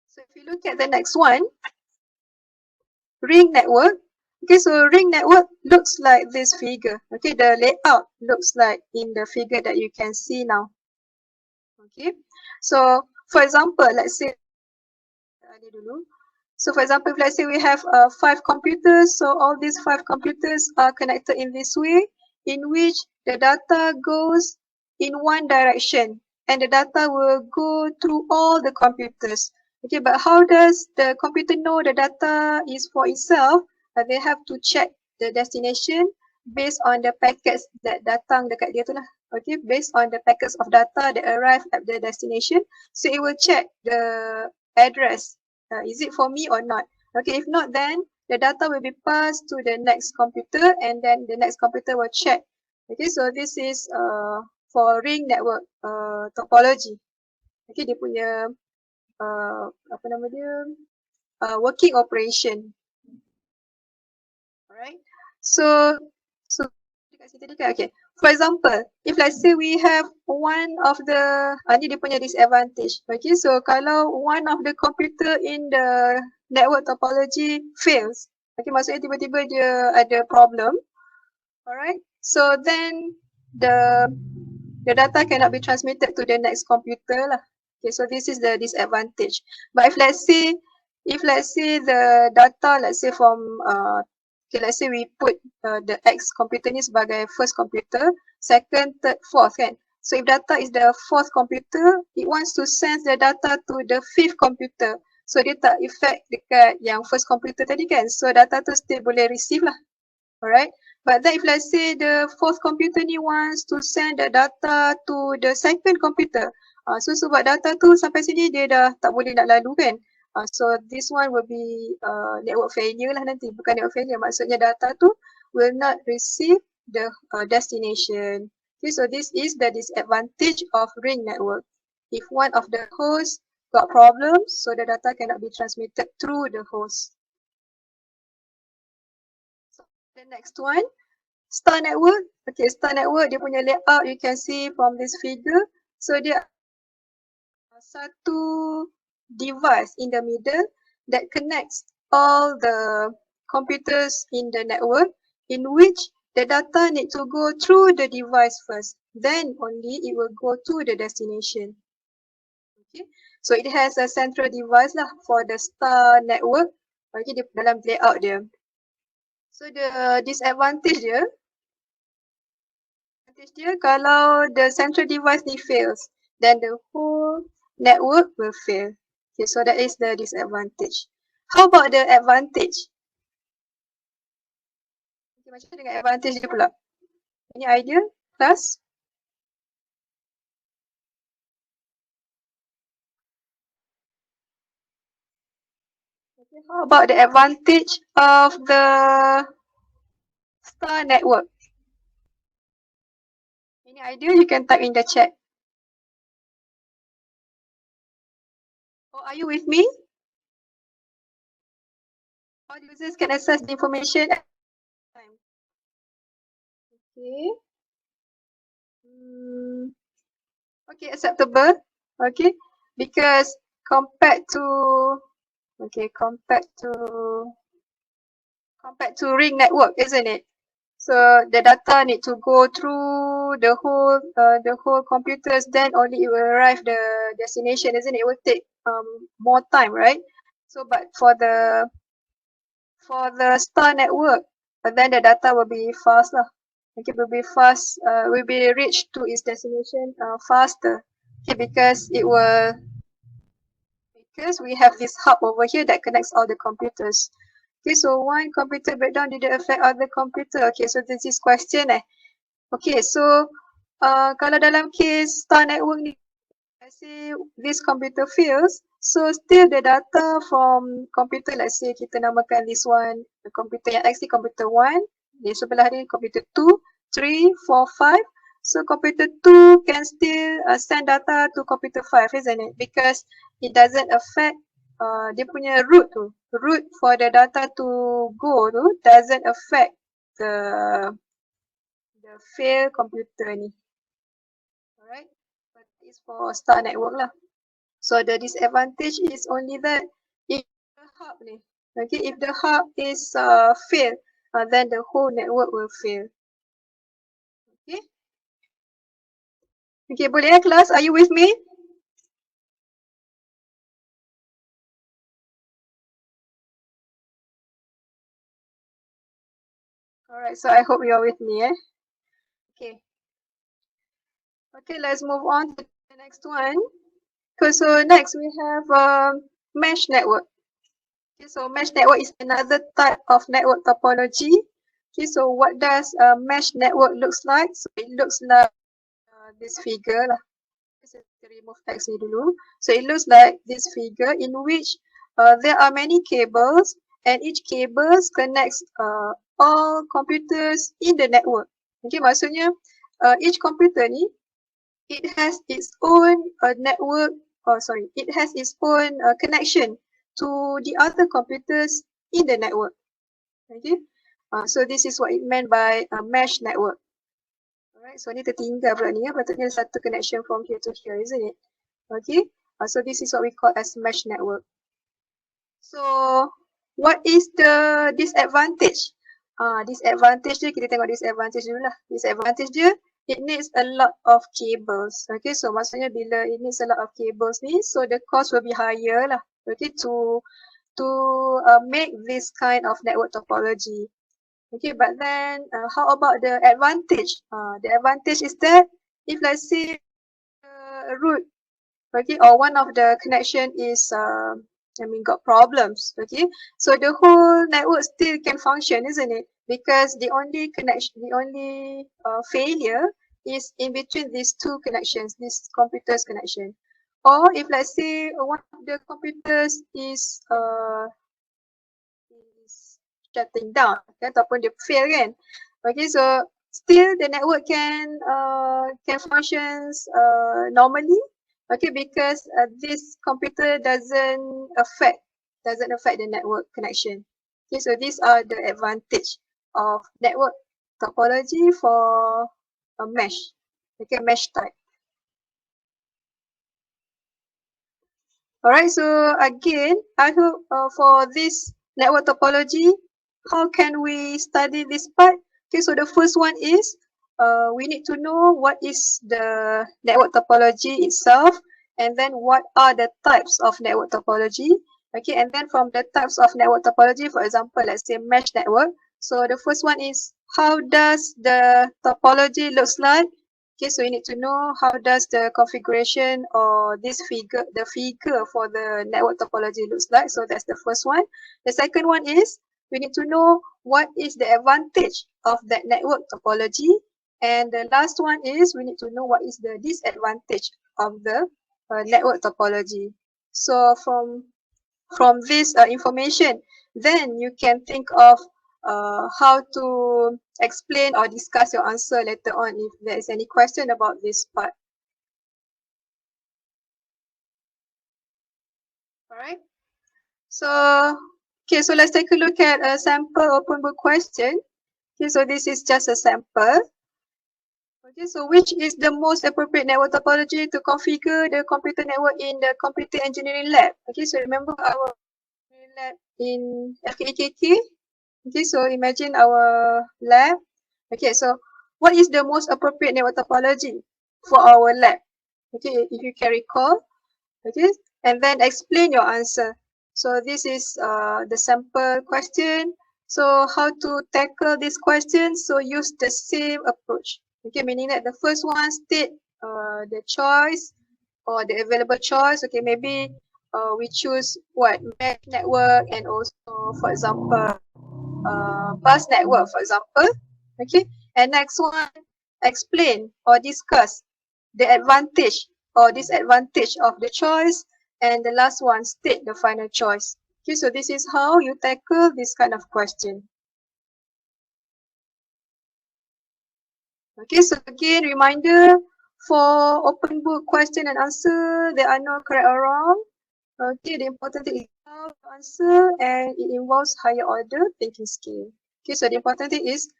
So if you look at the next one, ring network. Okay, so ring network looks like this figure. Okay, the layout looks like in the figure that you can see now. Okay, so for example, let's say so for example, if let's say we have 5 computers, so all these 5 computers are connected in this way, in which the data goes in one direction, and the data will go through all the computers. Okay, but how does the computer know the data is for itself? They have to check the destination based on the packets that datang dekat dia tu lah. Okay, based on the packets of data that arrive at the destination, so it will check the address. Is it for me or not? Okay, if not, then the data will be passed to the next computer, and then the next computer will check. Okay, so this is for ring network topology. Okay, dia punya apa nama dia, working operation. Alright, so dekat situ tadi kan, okay. For example, if let's say we have one of the, ni dia punya disadvantage. Okay, so kalau one of the computer in the network topology fails, okay, maksudnya tiba-tiba dia ada problem. Alright, so then the data cannot be transmitted to the next computer lah. Okay, so this is the disadvantage. But if let's say the data, let's say from okay, let's say we put the X computer ni sebagai first computer, second, third, fourth kan. So if data is the fourth computer, it wants to send the data to the fifth computer. So dia tak effect dekat yang first computer tadi kan. So data tu still boleh receive lah. Alright. But then if let's say the fourth computer ni wants to send the data to the second computer. So sebab data tu sampai sini dia dah tak boleh nak lalu kan. So this one will be network failure lah nanti. Bukan network failure, maksudnya data tu will not receive the destination. Okay, so this is the disadvantage of ring network. If one of the hosts got problems, so the data cannot be transmitted through the host. So the next one, star network. Okay, star network dia punya layout you can see from this figure. So dia satu device in the middle that connects all the computers in the network, in which the data need to go through the device first, then only it will go to the destination. Okay, so it has a central device lah for the star network. Okay, di dalam layout dia. So the disadvantage dia kalau the central device ni fails, then the whole network will fail. Okay, so that is the disadvantage. How about the advantage? Okay, macam dengan advantage dia pula? Any idea, class? Okay, how about the advantage of the star network? Any idea? You can type in the chat. Oh, are you with me? All users can access the information at time. Okay. Okay, acceptable. Okay, because compared to ring network, isn't it? So the data need to go through the whole computers, then only it will arrive the destination, isn't it? It will take more time, right? So but for the star network, then the data will be fast lah. Okay, will be fast, will be reached to its destination faster. Okay, because we have this hub over here that connects all the computers. Okay, so one computer breakdown didn't affect other computer. Okay, so this is question Okay, so kalau dalam case star network ni, let's say this computer fails, so still the data from computer, let's say kita namakan this one, computer yang X ni computer 1, di sebelah ni computer 2, 3, 4, 5. So computer 2 can still send data to computer 5, isn't it? Because it doesn't affect dia punya route for the data to go doesn't affect the fail computer ni. Alright, but it's for star network lah. So the disadvantage is only that if the hub ni, okay, if the hub is fail, then the whole network will fail. Okay. Okay, boleh class? Are you with me? Alright, so I hope you're with me. Okay. Okay, let's move on to the next one. Okay, so next we have mesh network. Okay, so mesh network is another type of network topology. Okay, so what does a mesh network looks like? So it looks like this figure lah. Let's remove X ni dulu. So it looks like this figure in which there are many cables and each cables connects all computers in the network. Okay, maksudnya each computer ni it has its own network, it has its own connection to the other computers in the network. Okay, so this is what it meant by a mesh network. Alright, so ni tertinggal pula ni ya, patutnya satu connection from here to here, isn't it? Okay, so this is what we call as mesh network. So what is the disadvantage? Disadvantage dia, kita tengok disadvantage dulu lah. Disadvantage dia, it needs a lot of cables. Okay, so maksudnya bila it needs a lot of cables ni, so the cost will be higher lah. Okay, to make this kind of network topology. Okay, but then how about the advantage? The advantage is that if let's say root, okay, or one of the connection is got problems, okay, so the whole network still can function, isn't it? Because the only connection, the only failure is in between these two connections, this computer's connection. Or if let's say one of the computers is shutting down, okay, ataupun dia fail kan, okay, so still the network can functions normally, okay, because this computer doesn't affect the network connection. Okay, so these are the advantage of network topology for a mesh, okay, mesh type. Alright, so again, I hope for this network topology, how can we study this part? Okay, so the first one is we need to know what is the network topology itself, and then what are the types of network topology. Okay, and then from the types of network topology, for example, let's say mesh network. So the first one is how does the topology looks like? Okay, so you need to know how does the configuration or this figure, the figure for the network topology looks like. So that's the first one. The second one is we need to know what is the advantage of that network topology. And the last one is we need to know what is the disadvantage of the network topology. So from this information, then you can think of how to explain or discuss your answer later on if there is any question about this part. Alright. So, okay, so let's take a look at a sample open book question. Okay, so this is just a sample. Okay, so which is the most appropriate network topology to configure the computer network in the computer engineering lab? Okay, so remember our lab in FKEKK? Okay, so imagine our lab. Okay, so what is the most appropriate network topology for our lab? Okay, if you can recall. Okay, and then explain your answer. So this is the sample question. So how to tackle this question? So use the same approach. Okay, meaning that the first one state the choice or the available choice. Okay, maybe we choose what mesh network and also, for example, bus network, for example. Okay, and next one, explain or discuss the advantage or disadvantage of the choice, and the last one, state the final choice. Okay, so this is how you tackle this kind of question. Okay, so again, reminder for open book question and answer, there are no correct or wrong. Okay, the important thing is how to answer, and it involves higher order thinking skill. Okay, so the important thing is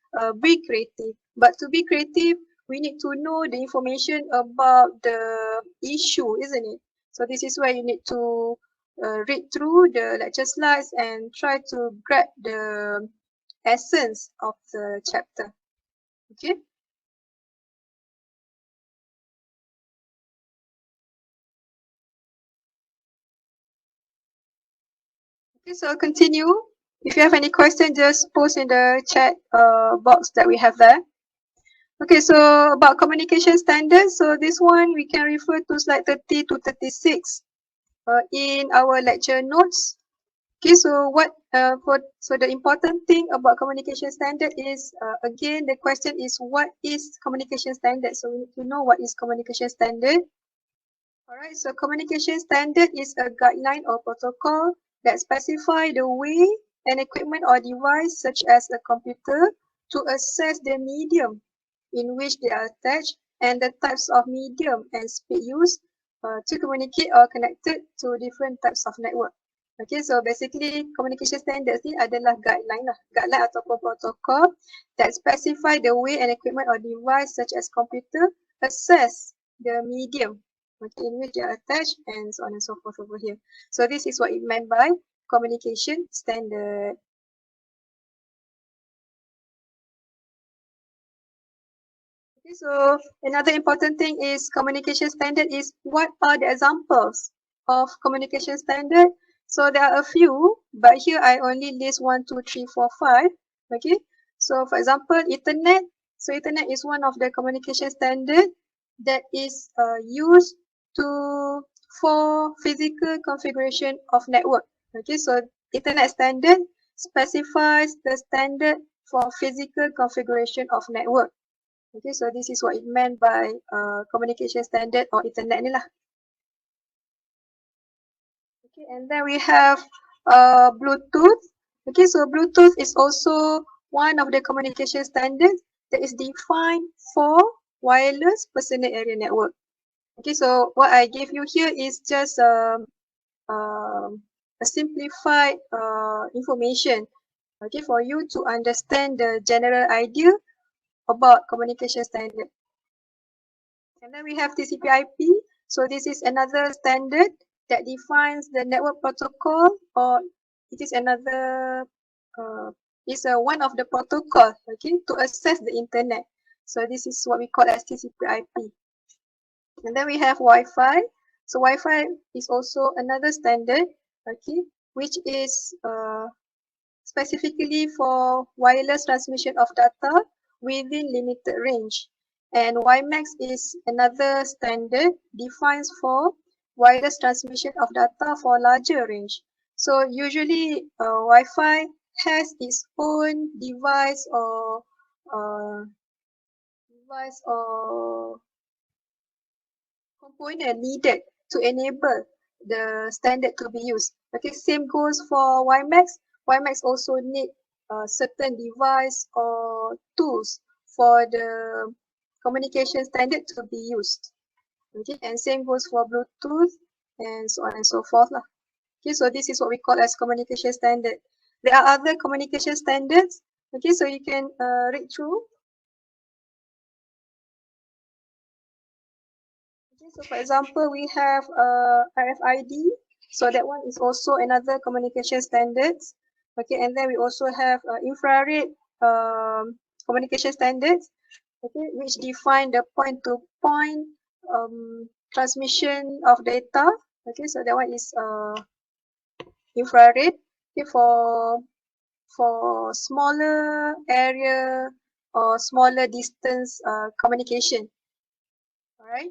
be creative. But to be creative, we need to know the information about the issue, isn't it? So this is where you need to read through the lecture slides and try to grab the essence of the chapter. Okay. Okay, so I'll continue. If you have any question, just post in the chat box that we have there. Okay, so about communication standards. So this one we can refer to slide 30 to 36 in our lecture notes. Okay, so so the important thing about communication standard is again the question is what is communication standard? So we need to know what is communication standard. Alright, so communication standard is a guideline or protocol that specify the way an equipment or device such as a computer to access the medium in which they are attached and the types of medium and speed used to communicate or connected to different types of network. Okay, so basically communication standards ni adalah guideline ataupun protokol that specify the way an equipment or device such as computer access the medium in which they are attached and so on and so forth over here. So this is what it meant by communication standard. Okay, so another important thing is communication standard is what are the examples of communication standard. So there are a few, but here I only list 1, 2, 3, 4, 5. Okay, so for example, Ethernet. So Ethernet is one of the communication standard that is used for physical configuration of network. Okay, so Ethernet standard specifies the standard for physical configuration of network. Okay, so this is what it meant by communication standard or Ethernet ni lah. Okay, and then we have Bluetooth. Okay, so Bluetooth is also one of the communication standards that is defined for wireless personal area network. Okay, so what I gave you here is just a simplified information, okay, for you to understand the general idea about communication standard. And then we have TCP/IP. So this is another standard that defines the network protocol, or it is another one of the protocol, okay, to access the internet. So this is what we call as TCP/IP. And then we have Wi-Fi. So Wi-Fi is also another standard, okay, which is specifically for wireless transmission of data within limited range. And WiMAX is another standard defines for wireless transmission of data for larger range. So usually Wi-Fi has its own device or component needed to enable the standard to be used. Okay, same goes for WiMAX. WiMAX also need certain device or tools for the communication standard to be used. Okay, and same goes for Bluetooth and so on and so forth lah. Okay, so this is what we call as communication standard. There are other communication standards. Okay, so you can read through. Okay, so for example, we have RFID. So that one is also another communication standards. Okay, and then we also have infrared communication standards. Okay, which define the point-to-point transmission of data. Okay, so that one is infrared. Okay, for smaller area or smaller distance communication. All right.